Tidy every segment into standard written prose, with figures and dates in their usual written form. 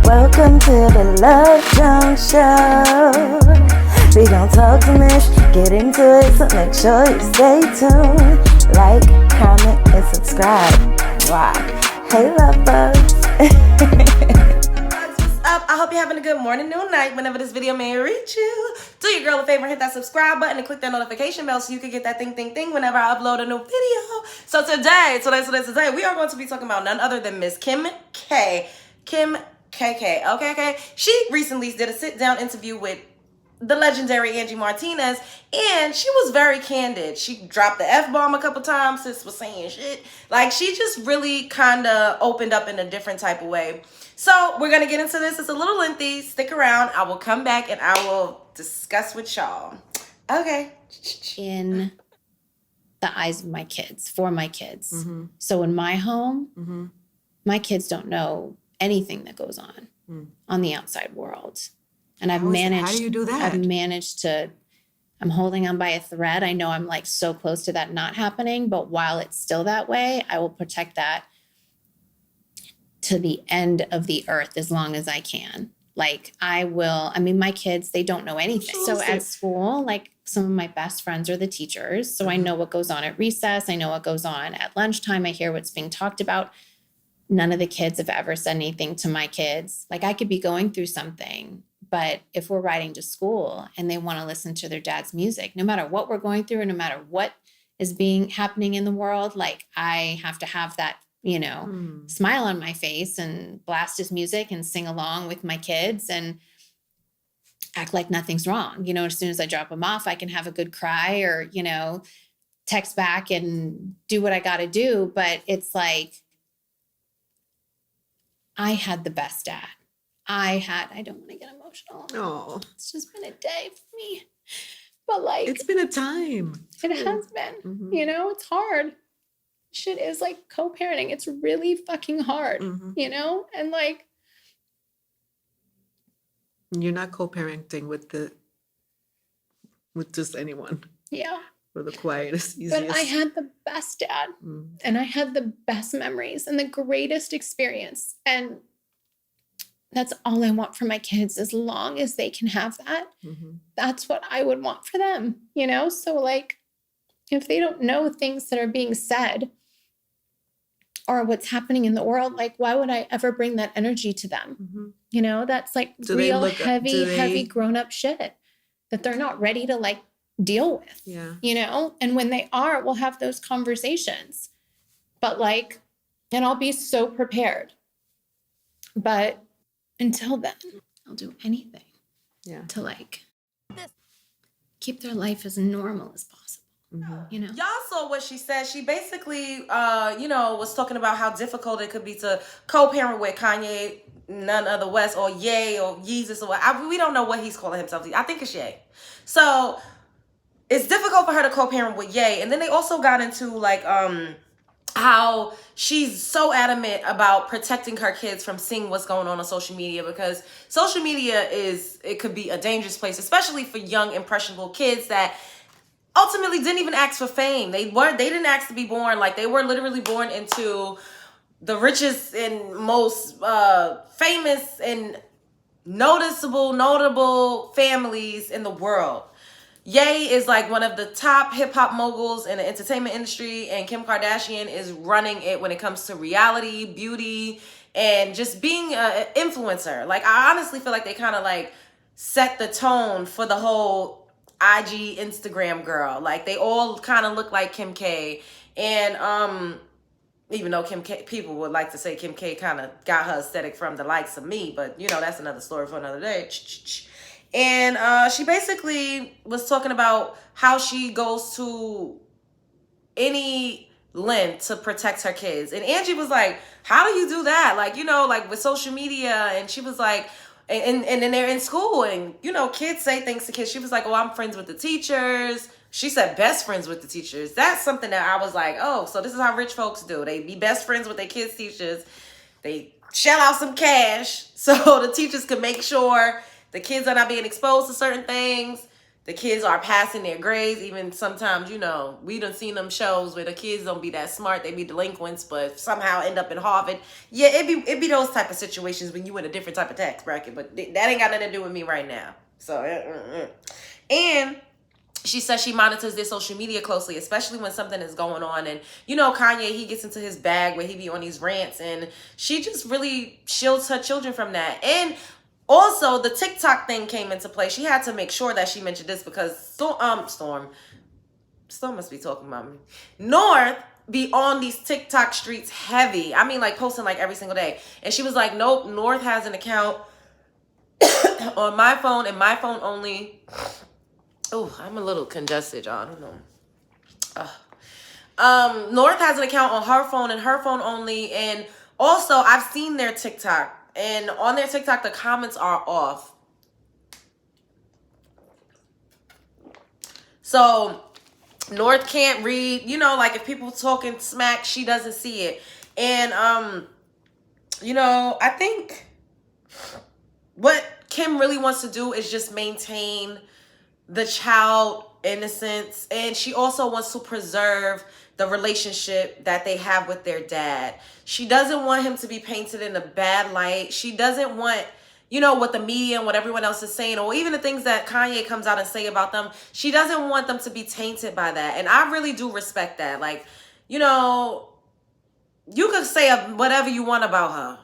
Welcome to the Love Junk Show. We gon' talk some ish, get into it, so make sure you stay tuned. Like, comment, and subscribe. Wow. Hey, lovers. What's up? I hope you're having a good morning, noon, night, whenever this video may reach you. Do your girl a favor and hit that subscribe button and click that notification bell so you can get that thing whenever I upload a new video. So today, we are going to be talking about none other than Miss Kim K. Kim KK. Okay. She recently did a sit-down interview with the legendary Angie Martinez, and she was very candid. She dropped the F-bomb a couple times. Sis was saying shit. Like, she just really kind of opened up in a different type of way. So we're going to get into this. It's a little lengthy. Stick around. I will come back and I will discuss with y'all. Okay. In the eyes of my kids, for my kids. Mm-hmm. So in my home, my kids don't know anything that goes on the outside world. And I've managed. How do you do that? I've managed to. I'm holding on by a thread. I know I'm like so close to that not happening, but while it's still that way, I will protect that to the end of the earth as long as I can. Like I will. I mean, my kids, they don't know anything. So at school, like some of my best friends are the teachers. So I know what goes on at recess. I know what goes on at lunchtime. I hear what's being talked about. None of the kids have ever said anything to my kids. Like I could be going through something, but if we're riding to school and they want to listen to their dad's music, no matter what we're going through, and no matter what is happening in the world, like I have to have that, smile on my face and blast his music and sing along with my kids and act like nothing's wrong. As soon as I drop them off, I can have a good cry or, text back and do what I got to do. But it's like, I had the best dad. I don't want to get emotional. No. It's just been a day for me. But like. It's been a time. It has been. Mm-hmm. It's hard. Shit is like co-parenting. It's really fucking hard, And like. You're not co-parenting with just anyone. Yeah. For the quietest, easiest. But I had the best dad. And I had the best memories and the greatest experience. And that's all I want for my kids. As long as they can have that, that's what I would want for them, So like, if they don't know things that are being said or what's happening in the world, like, why would I ever bring that energy to them? That's like real heavy grown-up shit that they're not ready to like deal with, and when they are, we'll have those conversations, but like, and I'll be so prepared, but until then, I'll do anything to like keep their life as normal as possible. Y'all saw what she said. She basically, was talking about how difficult it could be to co-parent with Kanye, none other West, or Ye, or Yeezus, or what. We don't know what he's calling himself. I think it's Ye. So it's difficult for her to co-parent with Ye. And then they also got into like how she's so adamant about protecting her kids from seeing what's going on social media, because social media it could be a dangerous place, especially for young, impressionable kids that ultimately didn't even ask for fame. They didn't ask to be born. Like, they were literally born into the richest and most famous and notable families in the world. Ye is like one of the top hip-hop moguls in the entertainment industry, and Kim Kardashian is running it when it comes to reality, beauty, and just being an influencer. Like, I honestly feel like they kind of like set the tone for the whole IG Instagram girl. Like, they all kind of look like Kim K. And even though Kim K, people would like to say Kim K kind of got her aesthetic from the likes of me, but that's another story for another day. And she basically was talking about how she goes to any length to protect her kids. And Angie was like, how do you do that? Like, like with social media. And she was like, and then they're in school and, kids say things to kids. She was like, oh, I'm friends with the teachers. She said best friends with the teachers. That's something that I was like, oh, so this is how rich folks do. They be best friends with their kids' teachers. They shell out some cash so the teachers can make sure the kids are not being exposed to certain things. the kids are passing their grades. Even sometimes, you know, we done seen them shows where the kids don't be that smart. They be delinquents, but somehow end up in Harvard. Yeah, it be those type of situations when you in a different type of tax bracket. But that ain't got nothing to do with me right now. So, and she says she monitors their social media closely, especially when something is going on. And, you know, Kanye, he gets into his bag where he be on these rants. And she just really shields her children from that. And also, the TikTok thing came into play. She had to make sure that she mentioned this because Storm must be talking about me. North be on these TikTok streets heavy. I mean, like posting like every single day. And she was like, nope, North has an account on my phone and my phone only. Oh, I'm a little congested, y'all. I don't know. North has an account on her phone and her phone only. And also, I've seen their TikTok. And on their TikTok, the comments are off. So, North can't read. You know, like if people talking smack, she doesn't see it. And, you know, I think what Kim really wants to do is just maintain the child innocence. And she also wants to preserve the relationship that they have with their dad. She doesn't want him to be painted in a bad light. She doesn't want, you know, what the media and what everyone else is saying, or even the things that Kanye comes out and say about them. She doesn't want them to be tainted by that. And I really do respect that. Like, you know, you could say whatever you want about her,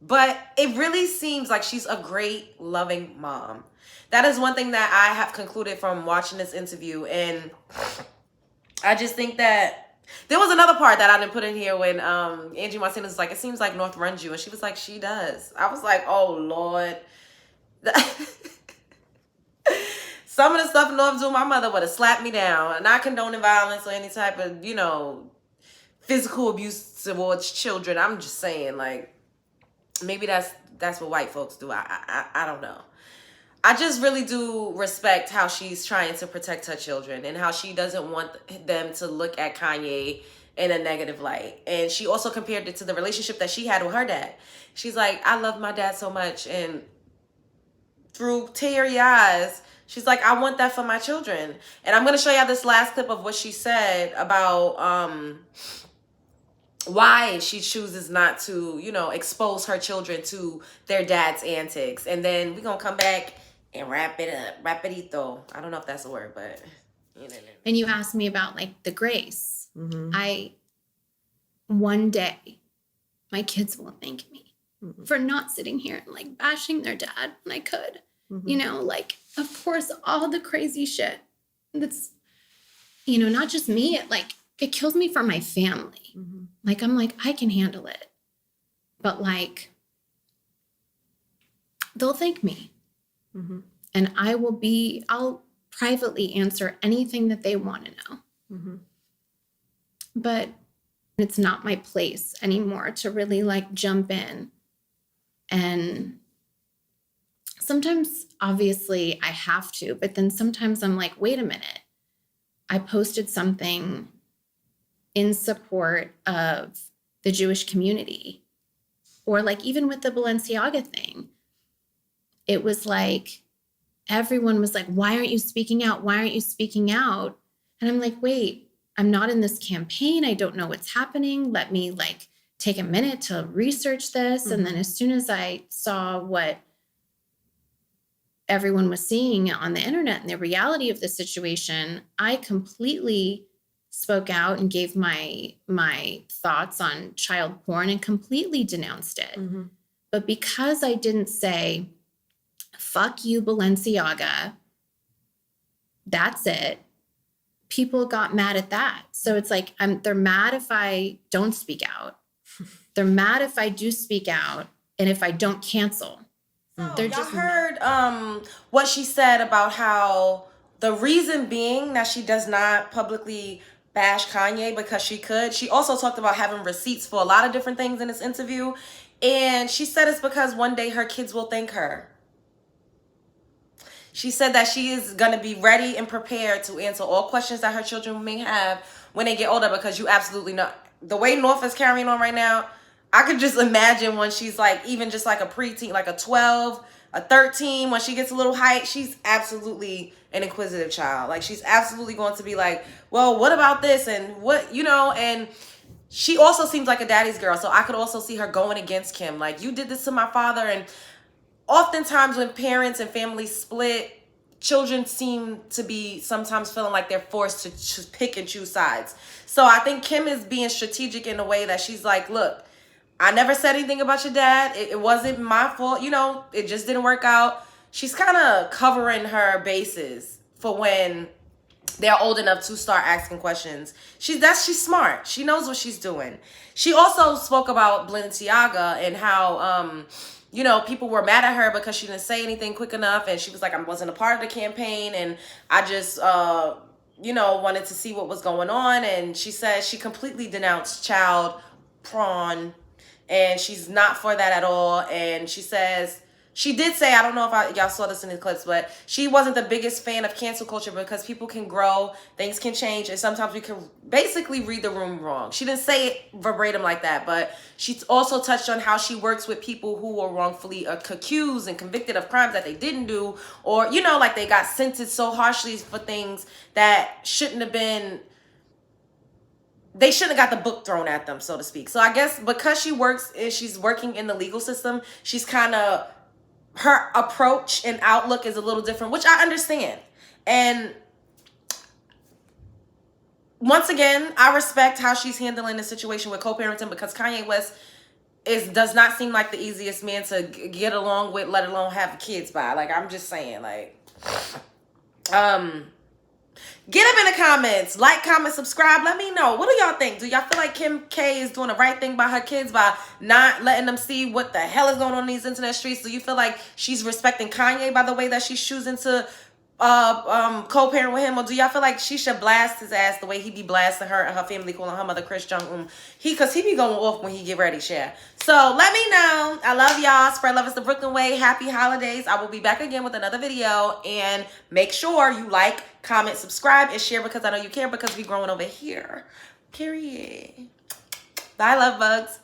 but it really seems like she's a great, loving mom. That is one thing that I have concluded from watching this interview. And I just think that there was another part that I didn't put in here when Angie Martinez was like, it seems like North runs you. And she was like, she does. I was like, oh, Lord. Some of the stuff North do, my mother would have slapped me down. Not condoning violence or any type of, you know, physical abuse towards children. I'm just saying, like, maybe that's what white folks do. I don't know. I just really do respect how she's trying to protect her children and how she doesn't want them to look at Kanye in a negative light. And she also compared it to the relationship that she had with her dad. She's like, I love my dad so much. And through teary eyes, she's like, I want that for my children. And I'm going to show y'all this last clip of what she said about why she chooses not to, you know, expose her children to their dad's antics. And then we're going to come back and wrap it up. Rapidito. I don't know if that's a word, but you know. And you asked me about like the grace. Mm-hmm. One day, my kids will thank me for not sitting here and like bashing their dad when I could. You know, like, of course, all the crazy shit that's, you know, not just me, it kills me for my family. Like, I'm like, I can handle it. But like, they'll thank me. And I'll privately answer anything that they want to know. But it's not my place anymore to really like jump in. And sometimes, obviously, I have to, but then sometimes I'm like, wait a minute. I posted something in support of the Jewish community, or like even with the Balenciaga thing, it was like, everyone was like, why aren't you speaking out? Why aren't you speaking out? And I'm like, wait, I'm not in this campaign. I don't know what's happening. Let me like take a minute to research this. And then as soon as I saw what everyone was seeing on the internet and the reality of the situation, I completely spoke out and gave my thoughts on child porn and completely denounced it. But because I didn't say, fuck you, Balenciaga, that's it, people got mad at that. So it's like, they're mad if I don't speak out. They're mad if I do speak out and if I don't cancel. They're just heard what she said about how the reason being that she does not publicly bash Kanye because she could. She also talked about having receipts for a lot of different things in this interview. And she said it's because one day her kids will thank her. She said that she is going to be ready and prepared to answer all questions that her children may have when they get older, because you absolutely know the way North is carrying on right now. I could just imagine when she's like, even just like a preteen, like a 12, a 13, when she gets a little height, she's absolutely an inquisitive child. Like, she's absolutely going to be like, well, what about this? And what, you know, and she also seems like a daddy's girl. So I could also see her going against Kim. Like, you did this to my father. And oftentimes when parents and families split, children seem to be sometimes feeling like they're forced to pick and choose sides. So I think Kim is being strategic in a way that she's like, look, I never said anything about your dad. It wasn't my fault. You know, it just didn't work out. She's kind of covering her bases for when they're old enough to start asking questions. She's smart. She knows what she's doing. She also spoke about Balenciaga and how, you know, people were mad at her because she didn't say anything quick enough. And she was like, I wasn't a part of the campaign. And I just, you know, wanted to see what was going on. And she said she completely denounced child porn. And she's not for that at all. And she says, she did say, I don't know if y'all saw this in the clips, but she wasn't the biggest fan of cancel culture because people can grow, things can change, and sometimes we can basically read the room wrong. She didn't say it verbatim like that, but she also touched on how she works with people who were wrongfully accused and convicted of crimes that they didn't do, or, you know, like they got sentenced so harshly for things that shouldn't have been, they shouldn't have got the book thrown at them, so to speak. So I guess because she's working in the legal system, she's kind of, her approach and outlook is a little different, which I understand. And once again, I respect how she's handling the situation with co-parenting because Kanye West does not seem like the easiest man to get along with, let alone have kids by. Like, I'm just saying, like, get up in the comments, like, comment, subscribe. Let me know. What do y'all think? Do y'all feel like Kim K is doing the right thing by her kids by not letting them see what the hell is going on in these internet streets? Do you feel like she's respecting Kanye by the way that she's choosing to co-parent with him? Or do y'all feel like she should blast his ass the way he be blasting her and her family, calling her mother Chris Jong-un? Because he be going off when he get ready, share. So let me know. I love y'all. Spread love is the Brooklyn way. Happy holidays. I will be back again with another video. And make sure you like, comment, subscribe, and share because I know you care because we growing over here. Period. Bye, love bugs.